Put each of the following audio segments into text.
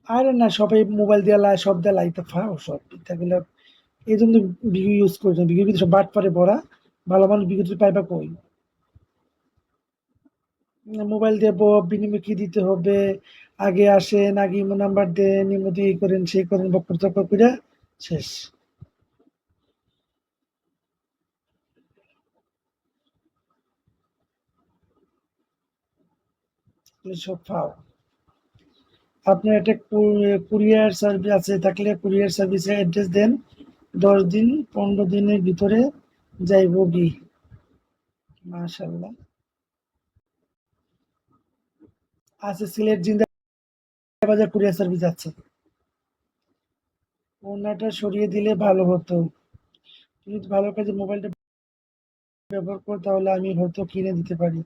আরে না, সবাই মোবাইল দিয়ে লাই, সব দিয়ে লাইতে ফাও সব পিঠাগুলা। এই জন্য বিঘু ইউজ করছে, বিঘুর ভিতরে সব বাটপারে ভরা। ভালো মানুষ বিঘু পাইবা কই? মোবাইল দিয়ে বিনিময়ে কি দিতে হবে, আগে আসেন, আগে ইমো নাম্বার দেন, ইমো দিয়ে এই করেন, সেই করেন, বক্কর চক্কর কইরা শেষ। এগুলো সব ফাও। আপনার একটা কুরিয়ার সার্ভিস আছে, থাকলে কুরিয়ার সার্ভিসে অ্যাড্রেস দেন। ১০ দিন ১৫ দিনের ভিতরে যাইবো গি। মাশাআল্লাহ। আছে, সিলেট জিন্দাবাজার কুরিয়ার সার্ভিস আছে। ওনাটা সরিয়ে দিলে ভালো হতো। তুমি যদি ভালো কাজে মোবাইলটা ব্যবহার করো তাহলে আমি হয়তো কিনে দিতে পারি।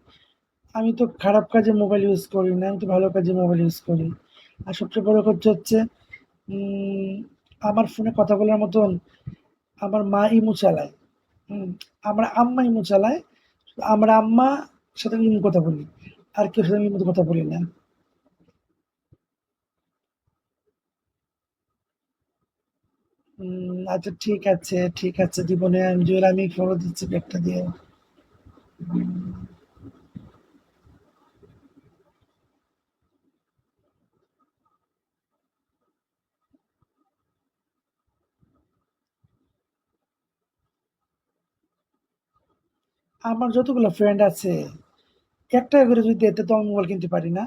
আমি তো খারাপ কাজে মোবাইল ইউজ করি না, আমি তো ভালো কাজে মোবাইল ইউজ করি। আর সবচেয়ে বড় কথা হচ্ছে, উম, আমার ফোনে কথা বলার মতন আমার মা ইমো চালায়। হুম, আমার আম্মা ইমো চালায়। আমার আম্মা সাথে ইমো কথা বলি। আর কেউ সাথে আমি ইমোতে কথা বলি না। আচ্ছা, ঠিক আছে, জীবনে জুয়েল আমি ফলো দিচ্ছি একটা দিয়ে। আমার যতগুলো ফ্রেন্ড আছে, একটা করে যদি এতে তো আমি মোবাইল কিনতে পারি না।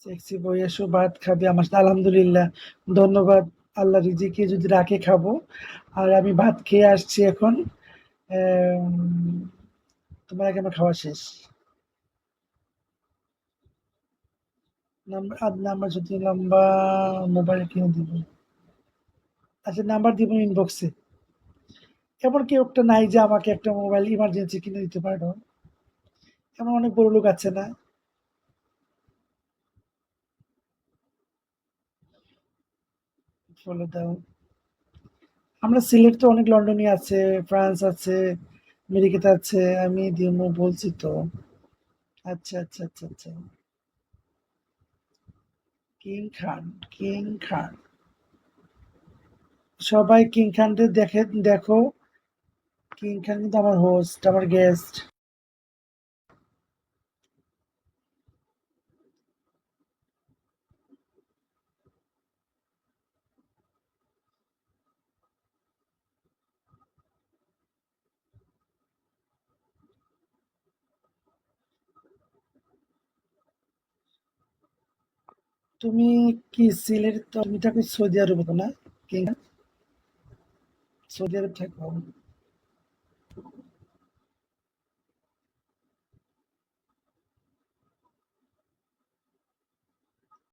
সেক্সি বই এসো ভাত খাবে আমার সাথে, আলহামদুলিল্লাহ। ধন্যবাদ। আল্লাহ রিজিকে যদি রাখে খাবো। আর আমি ভাত খেয়ে আসছি এখন। আম, তোমার আগে আমার খাওয়া শেষ। নাম্বার যদি লম্বা, মোবাইলে কিনে দিব। আচ্ছা, নাম্বার দিব ইনবক্সে। এমন কেউ একটা নাই যে আমাকে একটা মোবাইল ইমার্জেন্সি কিনে দিতে পারো? এমন অনেক বড় লোক আছে না? বলে দাও। আমরা সিলেট তো অনেক, লন্ডনে আছে, ফ্রান্স আছে, আমেরিকাতে আছে, আমি দিমু বলছি তো। আচ্ছা, আচ্ছা, আচ্ছা, আচ্ছা। কিং খান, কিং খান। সবাই কিং খানদের দেখো। কিং খান কিন্তু আমার হোস্ট, আমার গেস্ট। তুমি কি সিলেট, তুমি থাকো সৌদি আরবে তো না? কিং খান, সৌদি আরব থাকো।